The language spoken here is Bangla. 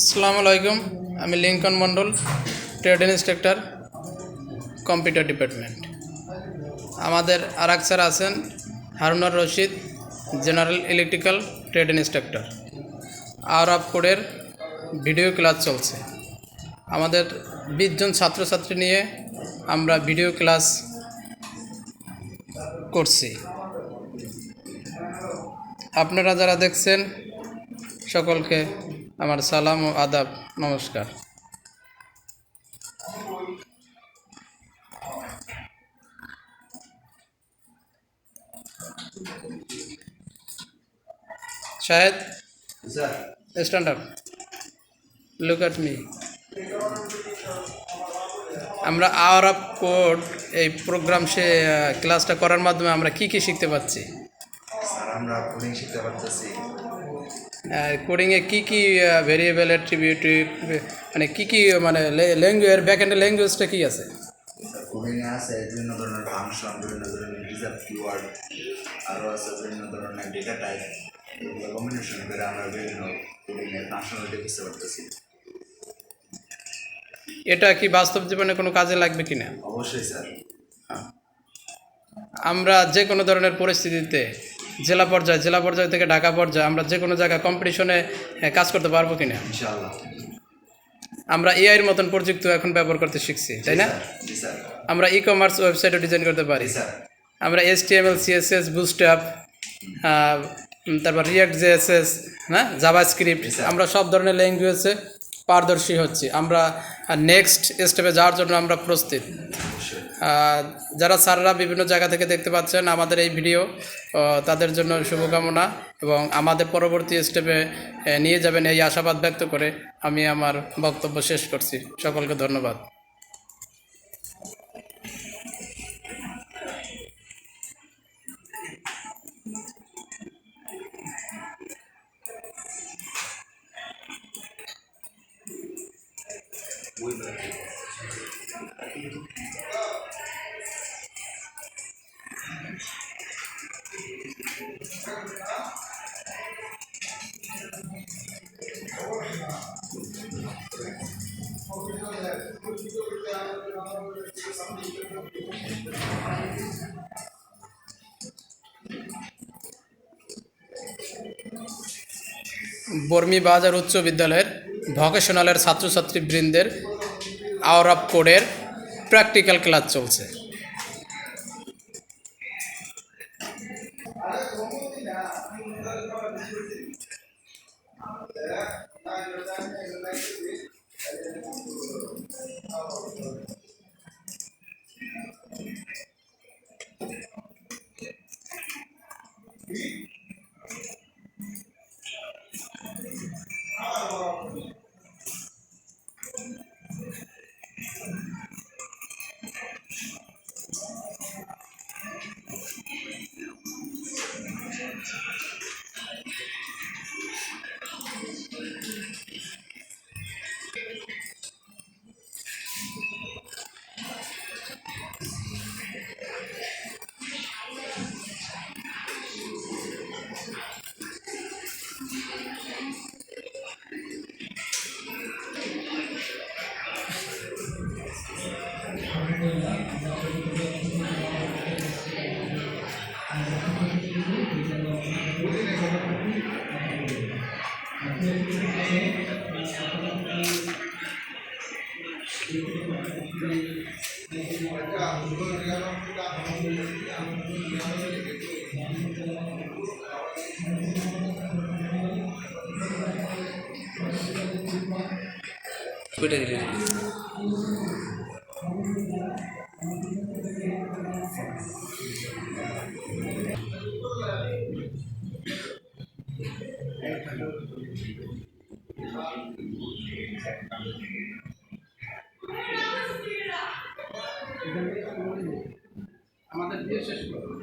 আসসালামু আলাইকুম। আমি Lincoln Mondal, trade instructor, computer department. আমাদের আরেক স্যার আছেন Harunar Rashid, general electrical trade instructor. আরব কোডের ভিডিও ক্লাস চলছে। আমাদের 20 জন ছাত্রছাত্রী নিয়ে আমরা ভিডিও ক্লাস করছি। আপনারা যারা দেখছেন সকলকে আমার সালাম ও আদাব, নমস্কার। शायद stand up, look at me. আমরা আরব কোড এই প্রোগ্রাম ক্লাসটা করার মাধ্যমে আমরা কি কি শিখতে পাচ্ছি? স্যার আমরা কোডিং শিখতে পারতেছি। কোডিংয়ে কী কী ভেরিয়েবল অ্যাট্রিবিউটিভ মানে কী কী মানে ল্যাঙ্গুয়েজ ব্যাকএন্ডে ল্যাঙ্গুয়েজটা কী আছে? স্যার কোডিংয়ে আছে বিভিন্ন ধরনের ফাংশন, বিভিন্ন ধরনের রিজার্ভ কিওয়ার্ড, আরও আছে বিভিন্ন ধরনের ডেটা টাইপ। এগুলো কম্বিনেশন করে আমরা বিভিন্ন কোডিংয়ের ফাংশনালিটি বুঝতে পারতেছি। এটা কি বাস্তব জীবনে কোনো কাজে লাগবে কি না? অবশ্যই স্যার। আমরা যে কোনো ধরনের পরিস্থিতিতে জেলা পর্যায় থেকে ঢাকা পর্যায়ে আমরা যে কোনো জায়গায় কম্পিটিশনে কাজ করতে পারবো কি না? ইনশাআল্লাহ। আমরা এআইয়ের মতন প্রযুক্তি এখন ব্যবহার করতে শিখছি, তাই না? জি স্যার। আমরা ই কমার্স ওয়েবসাইটও ডিজাইন করতে পারি। স্যার আমরা HTML CSS বুস্টআপ, তারপর রিয়াক্ট জেএসএস, হ্যাঁ, জাভাস্ক্রিপ্ট, আমরা সব ধরনের ল্যাঙ্গুয়েজে পারদর্শী হচ্ছি। আমরা নেক্সট স্টেপে যাওয়ার জন্য আমরা প্রস্তুত। যারা স্যাররা বিভিন্ন জায়গা থেকে দেখতে পাচ্ছেন আমাদের এই ভিডিও, তাদের জন্য শুভকামনা এবং আমাদের পরবর্তী স্টেপে নিয়ে যাবেন এই আশাবাদ ব্যক্ত করে আমি আমার বক্তব্য শেষ করছি। সকলকে ধন্যবাদ। বর্মি বাজার উচ্চ বিদ্যালয়ের ভোকেশনালের ছাত্রছাত্রীবৃন্দের আরব কোডের প্র্যাকটিক্যাল ক্লাস চলছে। আমাদের দিয়ে শেষ করো।